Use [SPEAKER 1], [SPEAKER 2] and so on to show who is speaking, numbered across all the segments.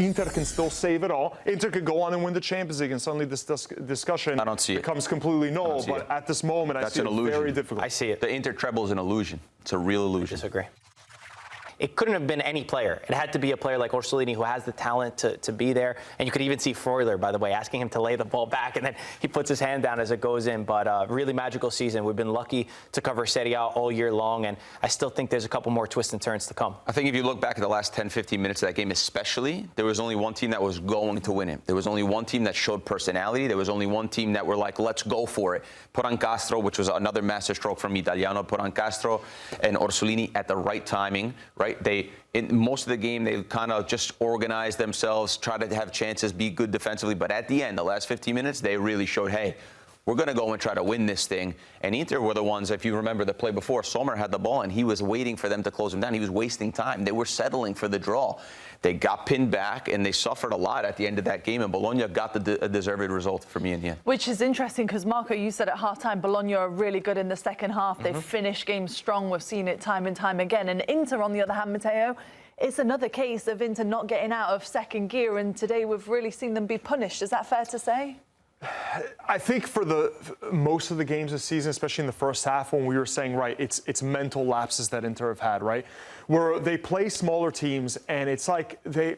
[SPEAKER 1] Inter can still save it all. Inter could go on and win the Champions League, and suddenly this discussion becomes completely null. But at this moment, I see it very difficult.
[SPEAKER 2] I see it.
[SPEAKER 3] The Inter treble is an illusion. It's a real illusion.
[SPEAKER 2] I disagree. It couldn't have been any player. It had to be a player like Orsolini who has the talent to be there. And you could even see Freuler, by the way, asking him to lay the ball back, and then he puts his hand down as it goes in. But really magical season. We've been lucky to cover Serie A all year long, and I still think there's a couple more twists and turns to come.
[SPEAKER 3] I think if you look back at the last 10, 15 minutes of that game especially, there was only one team that was going to win it. There was only one team that showed personality. There was only one team that were like, let's go for it. Put on Castro, which was another masterstroke from Italiano. Put on Castro and Orsolini at the right timing, right? In most of the game, they kind of just organized themselves, tried to have chances, be good defensively. But at the end, the last 15 minutes, they really showed, hey, we're going to go and try to win this thing. And Inter were the ones, if you remember the play before, Sommer had the ball, and he was waiting for them to close him down. He was wasting time. They were settling for the draw. They got pinned back, and they suffered a lot at the end of that game, and Bologna got a deserved result for me in the end.
[SPEAKER 4] Which is interesting because, Marco, you said at halftime, Bologna are really good in the second half. They finish games strong. We've seen it time and time again. And Inter, on the other hand, Matteo, it's another case of Inter not getting out of second gear, and today we've really seen them be punished. Is that fair to say?
[SPEAKER 1] I think for most of the games this season, especially in the first half, when we were saying, right, it's mental lapses that Inter have had, right, where they play smaller teams, and it's like they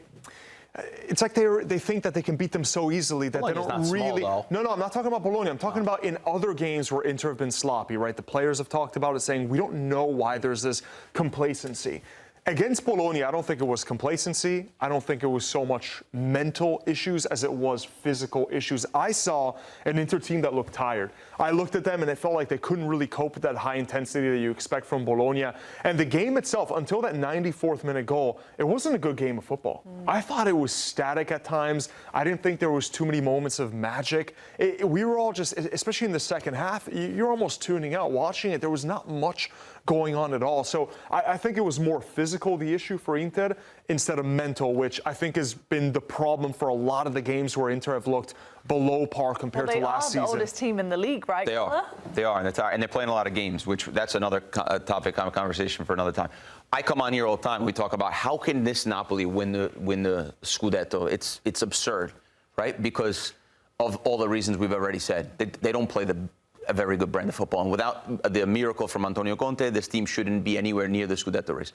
[SPEAKER 1] think that they can beat them so easily that
[SPEAKER 2] Bologna's
[SPEAKER 1] they don't really.
[SPEAKER 2] Small,
[SPEAKER 1] no, I'm not talking about Bologna. I'm talking about in other games where Inter have been sloppy, right? The players have talked about it, saying we don't know why there's this complacency. Against Bologna, I don't think it was complacency. I don't think it was so much mental issues as it was physical issues. I saw an Inter team that looked tired. I looked at them and it felt like they couldn't really cope with that high intensity that you expect from Bologna. And the game itself, until that 94th minute goal, it wasn't a good game of football. I thought it was static at times. I didn't think there was too many moments of magic. We were all just, especially in the second half, you're almost tuning out watching it. There was not much going on at all. So I think it was more physical, the issue for Inter, instead of mental, which I think has been the problem for a lot of the games where Inter have looked below par compared to last season.
[SPEAKER 4] They are the oldest team in the league, right?
[SPEAKER 3] They are. They are, and they're playing a lot of games, which that's another topic of conversation for another time. I come on here all the time. We talk about how can this Napoli win the Scudetto? It's absurd, right? Because of all the reasons we've already said. They don't play a very good brand of football. And without the miracle from Antonio Conte, this team shouldn't be anywhere near the Scudetto race.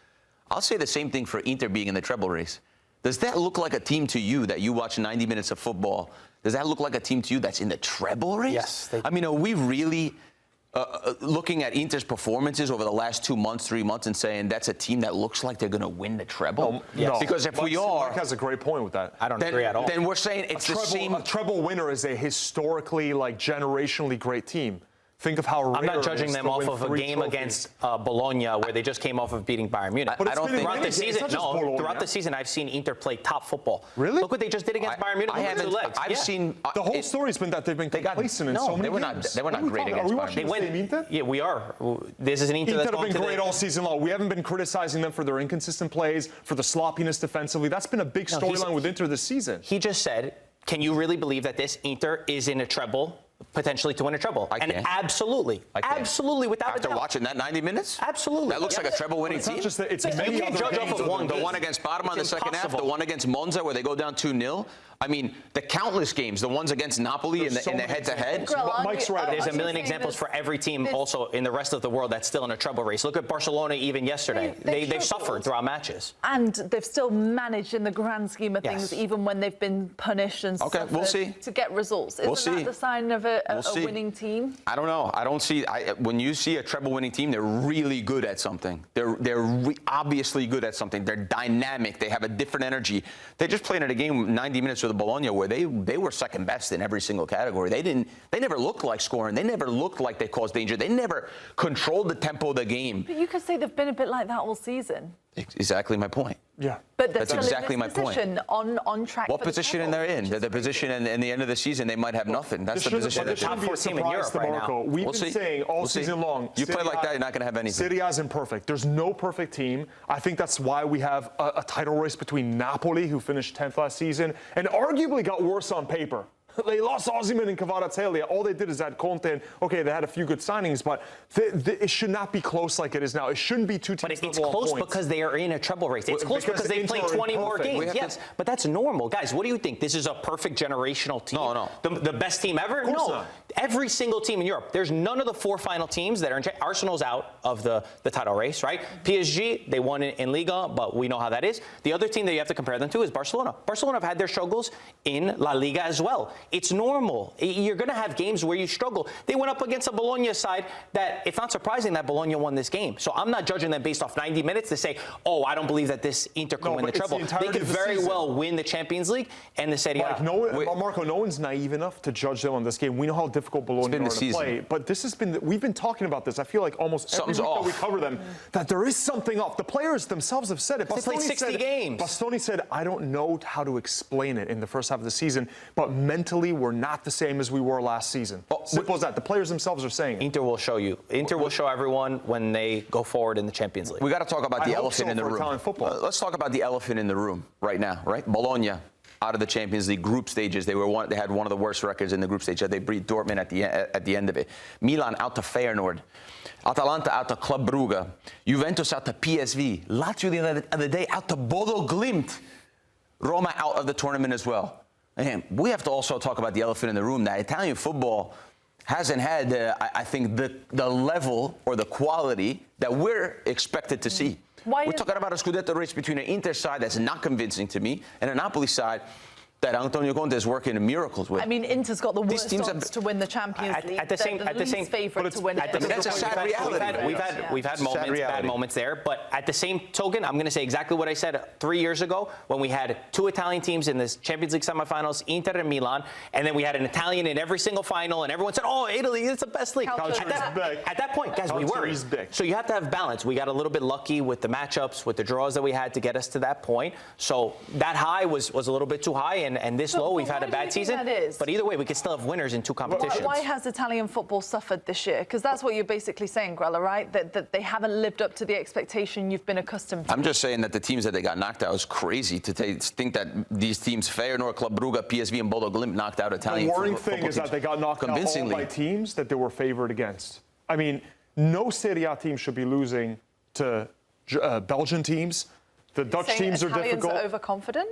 [SPEAKER 3] I'll say the same thing for Inter being in the treble race. Does that look like a team to you that you watch 90 minutes of football? Does that look like a team to you that's in the treble race?
[SPEAKER 2] Yes.
[SPEAKER 3] I mean, are we really looking at Inter's performances over the last 2 months, 3 months, and saying that's a team that looks like they're going to win the treble?
[SPEAKER 1] No.
[SPEAKER 3] Because if we are...
[SPEAKER 1] Mike has a great point with that.
[SPEAKER 2] I don't agree at all.
[SPEAKER 3] Then we're saying it's the same...
[SPEAKER 1] A treble winner is a historically, generationally great team. Think of how rare
[SPEAKER 2] I'm not judging
[SPEAKER 1] it is
[SPEAKER 2] them
[SPEAKER 1] to
[SPEAKER 2] off
[SPEAKER 1] win
[SPEAKER 2] of a
[SPEAKER 1] 3
[SPEAKER 2] game
[SPEAKER 1] trophies.
[SPEAKER 2] against Bologna where they just came off of beating Bayern Munich.
[SPEAKER 1] But
[SPEAKER 3] I don't think
[SPEAKER 2] throughout the season, throughout the
[SPEAKER 1] season,
[SPEAKER 2] season, I've seen Inter play top football.
[SPEAKER 1] Really?
[SPEAKER 2] Look what they just did against Bayern Munich.
[SPEAKER 3] I've seen
[SPEAKER 1] the whole story's been that they've been complacent in so many games.
[SPEAKER 3] They were not great against Bayern.
[SPEAKER 1] They win. Inter?
[SPEAKER 2] Yeah, we are. This is an Inter that's
[SPEAKER 1] have been great all season long. We haven't been criticizing them for their inconsistent plays, for the sloppiness defensively. That's been a big storyline with Inter this season.
[SPEAKER 2] He just said, can you really believe that this Inter is in a treble? Potentially to win a treble.
[SPEAKER 3] I can.
[SPEAKER 2] Absolutely. Absolutely, without a doubt.
[SPEAKER 3] After watching that 90 minutes?
[SPEAKER 2] Absolutely.
[SPEAKER 3] That looks like a treble-winning team.
[SPEAKER 1] It's
[SPEAKER 2] many other games.
[SPEAKER 3] The one against Parma in the second half, the one against Monza where they go down 2-0. I mean, the countless games, the ones against Napoli in the head-to-head.
[SPEAKER 1] Mike's right.
[SPEAKER 2] There's a million examples for every team also in the rest of the world that's still in a treble race. Look at Barcelona even yesterday. They've suffered throughout matches.
[SPEAKER 4] And they've still managed in the grand scheme of things, even when they've been punished and suffered
[SPEAKER 3] we'll see.
[SPEAKER 4] to get results. Isn't that the sign of a winning team?
[SPEAKER 3] I don't know. I don't see. When you see a treble-winning team, they're really good at something. They're obviously good at something. They're dynamic. They have a different energy. They just played in a game 90 minutes with Bologna where they were second best in every single category. They never looked like scoring. They never looked like they caused danger. They never controlled the tempo of the game.
[SPEAKER 4] But you could say they've been a bit like that all season.
[SPEAKER 3] Exactly my point.
[SPEAKER 1] Yeah.
[SPEAKER 4] But
[SPEAKER 3] that's exactly my point.
[SPEAKER 4] On track.
[SPEAKER 3] What position are they in? The position in the end of the season, they might have nothing. That's the position.
[SPEAKER 2] They're the top 4 team in Europe right now.
[SPEAKER 1] We've been saying all season long.
[SPEAKER 3] You play like that, you're not going to have anything.
[SPEAKER 1] Serie A is imperfect. There's no perfect team. I think that's why we have a title race between Napoli, who finished 10th last season, and arguably got worse on paper. They lost Osimhen and Kvaratskhelia. All they did is add Conte. Okay, they had a few good signings, but it should not be close like it is now. It shouldn't be two teams.
[SPEAKER 2] But it's
[SPEAKER 1] level on
[SPEAKER 2] close
[SPEAKER 1] points.
[SPEAKER 2] because they are in a treble race. It's close because they played 20 more games. Yes, but that's normal. Guys, what do you think? This is a perfect generational team?
[SPEAKER 3] No.
[SPEAKER 2] The best team ever? No.
[SPEAKER 1] not.
[SPEAKER 2] Every single team in Europe. There's none of the 4 final teams that are in Arsenal's out of the title race, right? PSG, they won in Liga, but we know how that is. The other team that you have to compare them to is Barcelona. Barcelona have had their struggles in La Liga as well. It's normal. You're going to have games where you struggle. They went up against a Bologna side that it's not surprising that Bologna won this game. So I'm not judging them based off 90 minutes to say, oh, I don't believe that this Inter can win the treble. They could very well win the Champions League and the Serie A.
[SPEAKER 1] Marco, no one's naive enough to judge them on this game. We know how difficult Bologna are to play, but this has been. We've been talking about this. I feel like almost every week that we cover them, that there is something off. The players themselves have said it.
[SPEAKER 2] They played 60 games.
[SPEAKER 1] Bastoni said, I don't know how to explain it in the first half of the season, but mentally we're not the same as we were last season. Simple as that. The players themselves are saying it.
[SPEAKER 2] Inter will show you. Inter will show everyone when they go forward in the Champions League.
[SPEAKER 3] We got to talk about the elephant in the room.
[SPEAKER 1] Italian football.
[SPEAKER 3] Let's talk about the elephant in the room right now, right? Bologna out of the Champions League group stages. They had one of the worst records in the group stage. They beat Dortmund at the end of it. Milan out to Feyenoord. Atalanta out to Club Brugge. Juventus out to PSV. Lazio the other day out to Bodo Glimt. Roma out of the tournament as well. And we have to also talk about the elephant in the room. That Italian football hasn't had, I think, the level or the quality that we're expected to see. We're talking about a Scudetto race between an Inter side that's not convincing to me and a Napoli side that Antonio Conte is working miracles with.
[SPEAKER 4] I mean, Inter's got the worst odds to win the Champions League.
[SPEAKER 2] At the same
[SPEAKER 4] favourite to win it.
[SPEAKER 3] That's a sad reality.
[SPEAKER 2] We've had moments, bad moments there, but at the same token, I'm going to say exactly what I said 3 years ago when we had 2 Italian teams in this Champions League semifinals, Inter and Milan, and then we had an Italian in every single final, and everyone said, "Oh, Italy, it's the best league." At that point, guys, we were. So you have to have balance. We got a little bit lucky with the matchups, with the draws that we had to get us to that point. So that high was a little bit too high, and this low, we've had a bad season. But either way, we could still have winners in 2 competitions.
[SPEAKER 4] Why has Italian football suffered this year? Because that's what you're basically saying, Grella, right? That they haven't lived up to the expectation you've been accustomed to.
[SPEAKER 3] I'm just saying that the teams that they got knocked out is crazy to think that these teams, Feyenoord, Club Brugge, PSV, and Bodo Glimt, knocked out Italian football teams.
[SPEAKER 1] The worrying thing is that they got knocked out all by teams that they were favored against. I mean, no Serie A team should be losing to Belgian teams. The Dutch teams are difficult.
[SPEAKER 4] Are overconfident?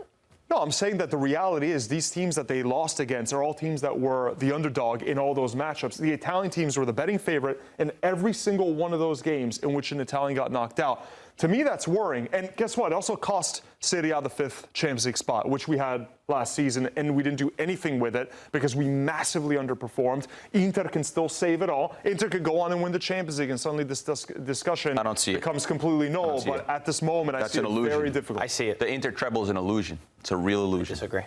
[SPEAKER 1] No, I'm saying that the reality is these teams that they lost against are all teams that were the underdog in all those matchups. The Italian teams were the betting favorite in every single one of those games in which an Italian got knocked out. To me, that's worrying. And guess what? It also cost Serie A the 5th Champions League spot, which we had last season, and we didn't do anything with it because we massively underperformed. Inter can still save it all. Inter could go on and win the Champions League, and suddenly this discussion becomes completely null. But at this moment, I see it very difficult.
[SPEAKER 2] I see it.
[SPEAKER 3] The Inter treble is an illusion. It's a real illusion.
[SPEAKER 2] I disagree.